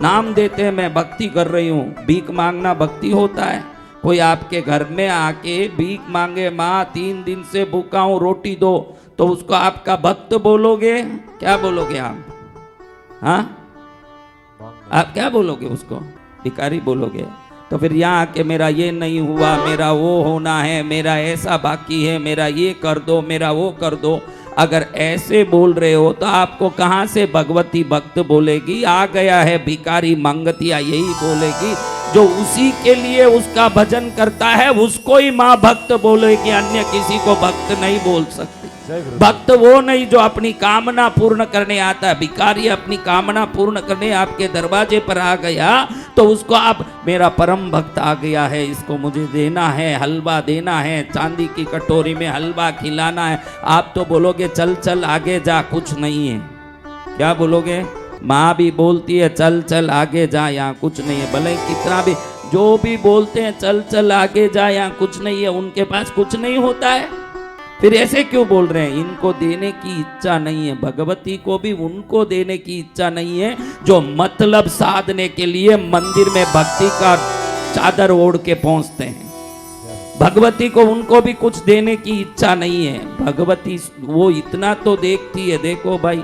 नाम देते हैं मैं भक्ति कर रही हूँ। भीख मांगना भक्ति होता है? कोई आपके घर में आके भीख मांगे, माँ 3 दिन से भूखा हूँ रोटी दो, तो उसको आपका भक्त बोलोगे? क्या बोलोगे आप? हाँ, आप क्या बोलोगे उसको? भिखारी बोलोगे। तो फिर यहाँ आके मेरा ये नहीं हुआ, मेरा वो होना है, मेरा ऐसा बाकी है, मेरा ये कर दो, मेरा वो कर दो, अगर ऐसे बोल रहे हो तो आपको कहाँ से भगवती भक्त बोलेगी? आ गया है भिखारी मंगतिया, यही बोलेगी। जो उसी के लिए उसका भजन करता है उसको ही माँ भक्त बोलेगी, अन्य किसी को भक्त नहीं बोल सकती। भक्त वो नहीं जो अपनी कामना पूर्ण करने आता है। भिखारी अपनी कामना पूर्ण करने आपके दरवाजे पर आ गया तो उसको आप, मेरा परम भक्त आ गया है, इसको मुझे देना है, हलवा देना है, चांदी की कटोरी में हलवा खिलाना है, आप तो बोलोगे चल चल आगे जा, कुछ नहीं है। क्या बोलोगे? माँ भी बोलती है चल चल आगे जा, यहाँ कुछ नहीं है। भले कितना भी जो भी बोलते हैं चल चल आगे जा, यहाँ कुछ नहीं है, उनके पास कुछ नहीं होता है। फिर ऐसे क्यों बोल रहे हैं? इनको देने की इच्छा नहीं है, भगवती को भी उनको देने की इच्छा नहीं है जो मतलब साधने के लिए मंदिर में भक्ति का चादर ओढ़ के पहुंचते हैं। भगवती को उनको भी कुछ देने की इच्छा नहीं है। भगवती वो इतना तो देखती है। देखो भाई,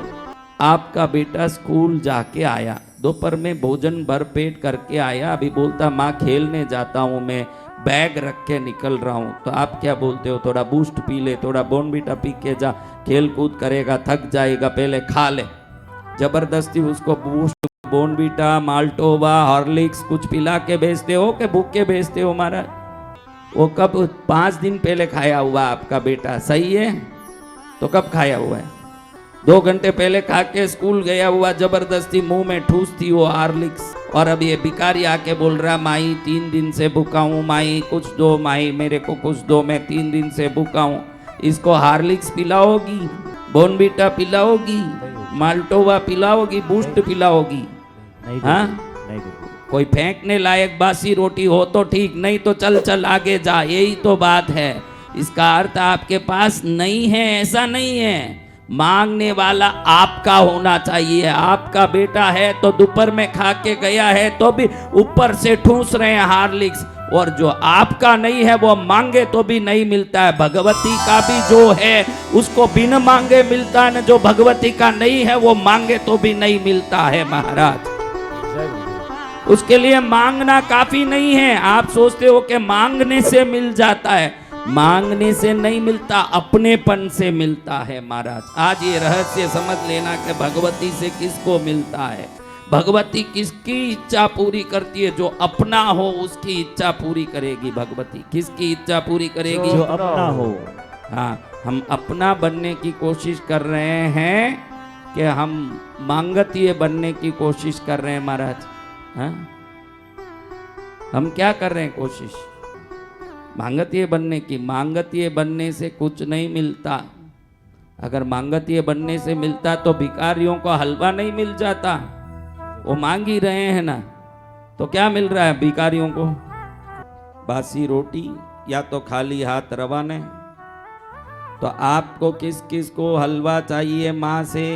आपका बेटा स्कूल जाके आया, दोपहर में भोजन भर पेट करके आया, अभी बोलता माँ खेलने जाता हूँ, मैं बैग रख के निकल रहा हूँ, तो आप क्या बोलते हो? थोड़ा बूस्ट पी ले, थोड़ा बॉर्नवीटा पी के जा, खेल कूद करेगा, थक जाएगा, पहले खा ले। जबरदस्ती उसको बूस्ट, बॉर्नवीटा, माल्टोवा, हॉर्लिक्स कुछ पिला के भेजते हो कि भूखे भेजते हो महाराज? वो कब 5 दिन पहले खाया हुआ आपका बेटा, सही है? तो कब खाया हुआ है? 2 घंटे पहले खा के स्कूल गया हुआ, जबरदस्ती मुंह में ठूसती वो हार्लिक्स। और अब ये भिखारी आके बोल रहा माई 3 दिन से भूखा हूँ, माई कुछ दो, माई मेरे को कुछ दो, मैं 3 दिन से भूखा हूँ। इसको हार्लिक्स पिलाओगी, बॉर्नवीटा पिलाओगी, माल्टोवा पिलाओगी, बूस्ट पिलाओगी? हाँ, कोई फेंकने लायक बासी रोटी हो तो ठीक, नहीं तो चल चल आगे जा, यही तो बात है। इसका अर्थ आपके पास नहीं है, ऐसा नहीं है। मांगने वाला आपका होना चाहिए। आपका बेटा है तो दोपहर में खा के गया है तो भी ऊपर से ठूस रहे हैं हार्लिक्स, और जो आपका नहीं है वो मांगे तो भी नहीं मिलता है। भगवती का भी जो है उसको बिन मांगे मिलता है, जो भगवती का नहीं है वो मांगे तो भी नहीं मिलता है महाराज। उसके लिए मांगना काफी नहीं है। आप सोचते हो कि मांगने से मिल जाता है, मांगने से नहीं मिलता, अपनेपन से मिलता है महाराज। आज ये रहस्य समझ लेना कि भगवती से किसको मिलता है। भगवती किसकी इच्छा पूरी करती है? जो अपना हो उसकी इच्छा पूरी करेगी भगवती। किसकी इच्छा पूरी करेगी? जो अपना हो। हाँ, हम अपना बनने की कोशिश कर रहे हैं कि हम मांगतीय बनने की कोशिश कर रहे हैं महाराज? हाँ, हम क्या कर रहे हैं कोशिश? मांगतीय बनने की। मांगतीय बनने से कुछ नहीं मिलता। अगर मांगतीय बनने से मिलता तो भिखारियों को हलवा नहीं मिल जाता। वो मांग ही रहे हैं ना, तो क्या मिल रहा है भिखारियों को? बासी रोटी या तो खाली हाथ रवाने। तो आपको किस किस को हलवा चाहिए माँ से?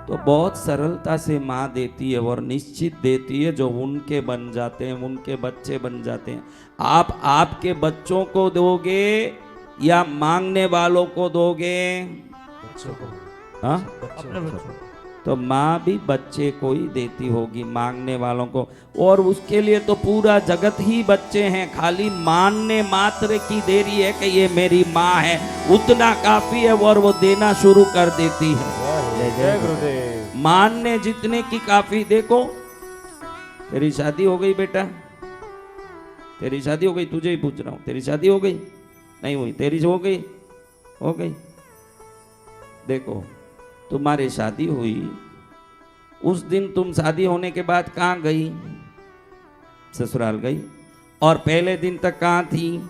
तो बहुत सरलता से माँ देती है और निश्चित देती है, जो उनके बन जाते हैं, उनके बच्चे बन जाते हैं। आप आपके बच्चों को दोगे या मांगने वालों को दोगे? बच्चों को। हाँ, अपने बच्चों। तो माँ भी बच्चे को ही देती होगी, मांगने वालों को। और उसके लिए तो पूरा जगत ही बच्चे हैं, खाली मानने मात्र की देरी है कि ये मेरी माँ है, उतना काफी है और वो देना शुरू कर देती है। जय गुरुदेव। मानने जितने की काफी। देखो, तेरी शादी हो गई बेटा? तेरी शादी हो गई? तुझे ही पूछ रहा हूँ, तेरी शादी हो गई? नहीं हुई? तेरी हो गई? हो गई। देखो, तुम्हारी शादी हुई, उस दिन तुम शादी होने के बाद कहाँ गई? ससुराल गई। और पहले दिन तक कहाँ थी?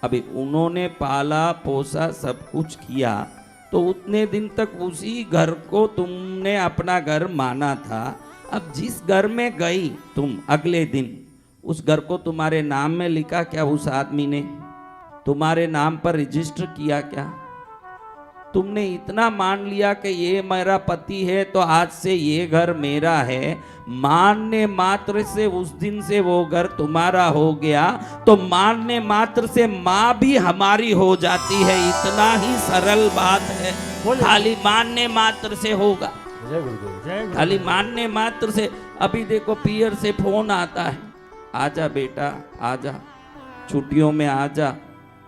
अभी उन्होंने पाला पोसा सब कुछ किया, तो उतने दिन तक उसी घर को तुमने अपना घर माना था। अब जिस घर में गई तुम अगले दिन, उस घर को तुम्हारे नाम में लिखा क्या? उस आदमी ने तुम्हारे नाम पर रजिस्टर किया क्या? तुमने इतना मान लिया कि ये मेरा पति है तो आज से ये घर मेरा है, मानने मात्र से उस दिन से वो घर तुम्हारा हो गया, तो मानने मात्र से माँ भी हमारी हो जाती है। इतना ही सरल बात है, खाली मानने मात्र से होगा, जय गुरुदेव, जय गुरुदेव। खाली मानने मात्र से। अभी देखो पियर से फोन आता है, आजा बेटा आजा, छुट्टियों में आजा।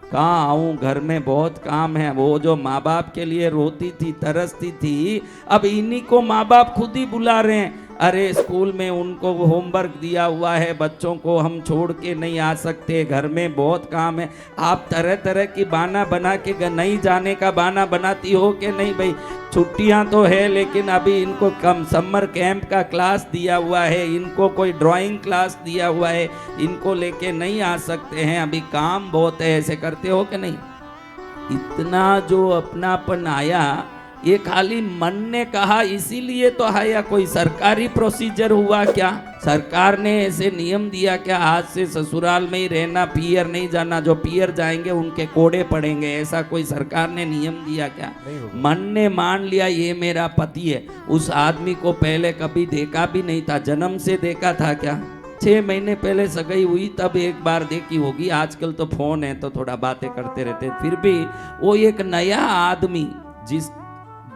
कहाँ आऊँ, घर में बहुत काम है। वो जो माँ बाप के लिए रोती थी तरसती थी, अब इन्हीं को माँ बाप खुद ही बुला रहे हैं। अरे स्कूल में उनको होमवर्क दिया हुआ है, बच्चों को हम छोड़ के नहीं आ सकते, घर में बहुत काम है। आप तरह तरह की बहाना बना के नहीं जाने का बहाना बनाती हो कि नहीं भाई, छुट्टियां तो है लेकिन अभी इनको कम समर कैंप का क्लास दिया हुआ है, इनको कोई ड्राइंग क्लास दिया हुआ है, इनको लेके नहीं आ सकते हैं, अभी काम बहुत है। ऐसे करते हो कि नहीं? इतना जो अपनापन आया, ये खाली मन ने कहा इसीलिए तो है या कोई सरकारी प्रोसीजर हुआ क्या? सरकार ने ऐसे नियम दिया क्या आज से ससुराल में ही रहना, पियर नहीं जाना, जो पियर जाएंगे उनके कोड़े पड़ेंगे, ऐसा कोई सरकार ने नियम दिया क्या? मन ने मान लिया ये मेरा पति है। उस आदमी को पहले कभी देखा भी नहीं था, जन्म से देखा था क्या? 6 महीने पहले सगाई हुई तब एक बार देखी होगी, आजकल तो फोन है तो थोड़ा बातें करते रहते। फिर भी वो एक नया आदमी, जिस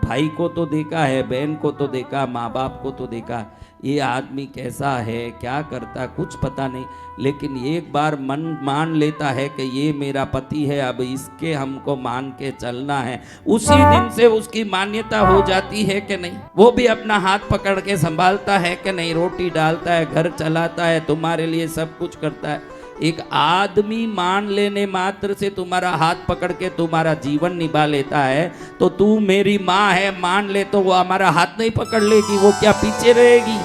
भाई को तो देखा है, बहन को तो देखा, माँ बाप को तो देखा, ये आदमी कैसा है, क्या करता, कुछ पता नहीं, लेकिन एक बार मन मान लेता है कि ये मेरा पति है, अब इसके हमको मान के चलना है। उसी दिन से उसकी मान्यता हो जाती है कि नहीं? वो भी अपना हाथ पकड़ के संभालता है कि नहीं, रोटी डालता है, घर चलाता है, तुम्हारे लिए सब कुछ करता है। एक आदमी मान लेने मात्र से तुम्हारा हाथ पकड़ के तुम्हारा जीवन निभा लेता है, तो तू मेरी माँ है मान ले, तो वो हमारा हाथ नहीं पकड़ लेगी, वो क्या पीछे रहेगी?